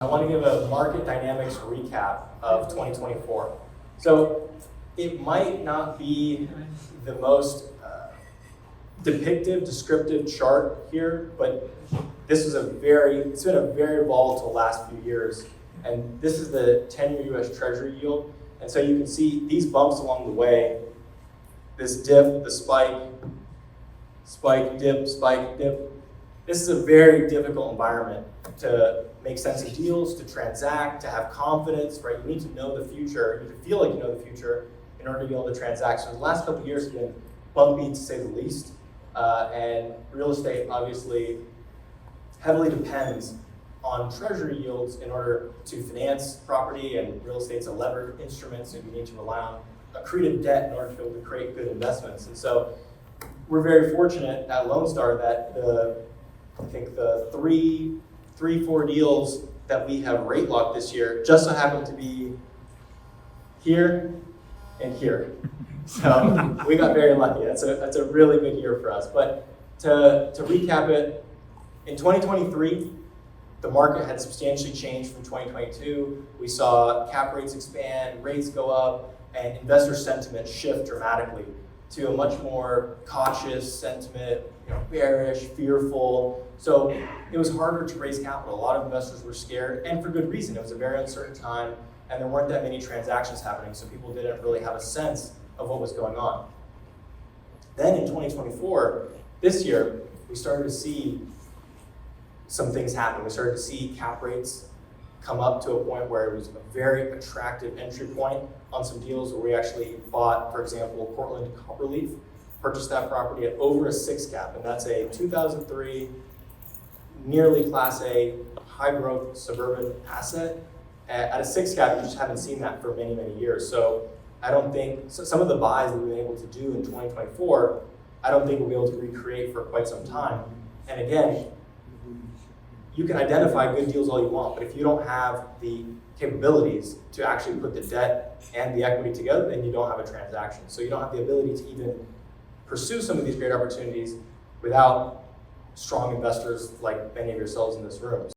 I want to give a market dynamics recap of 2024. So it might not be the most descriptive chart here, but it's been a very volatile last few years. And this is the 10-year US Treasury yield. And so you can see these bumps along the way, this dip, the spike, dip, spike, dip. This is a very difficult environment to make sense of deals, to transact, to have confidence, right? You need to know the future, you need to feel like you know the future in order to be able to transact. So the last couple of years have been bumpy to say the least. And real estate obviously heavily depends on treasury yields in order to finance property, and real estate's a levered instrument, so you need to rely on accretive debt in order to be able to create good investments. And so we're very fortunate at Lone Star that I think the four deals that we have rate locked this year just so happen to be here and here. So we got very lucky. That's a really good year for us. But to recap it, in 2023, the market had substantially changed from 2022. We saw cap rates expand, rates go up, and investor sentiment shift dramatically to a much more cautious sentiment, bearish, fearful. So it was harder to raise capital. A lot of investors were scared, and for good reason. It was a very uncertain time, and there weren't that many transactions happening, so people didn't really have a sense of what was going on. Then in 2024, this year, we started to see some things happen. We started to see cap rates come up to a point where it was a very attractive entry point on some deals where we actually bought, for example, Portland Copperleaf, purchased that property at over a 6 cap, and that's a 2003 nearly Class A high growth suburban asset. At a 6 cap, you just haven't seen that for many, many years. So I don't think, some of the buys that we've been able to do in 2024, I don't think we'll be able to recreate for quite some time. And again, you can identify good deals all you want, but if you don't have the capabilities to actually put the debt and the equity together, then you don't have a transaction. So you don't have the ability to even pursue some of these great opportunities without strong investors like many of yourselves in this room.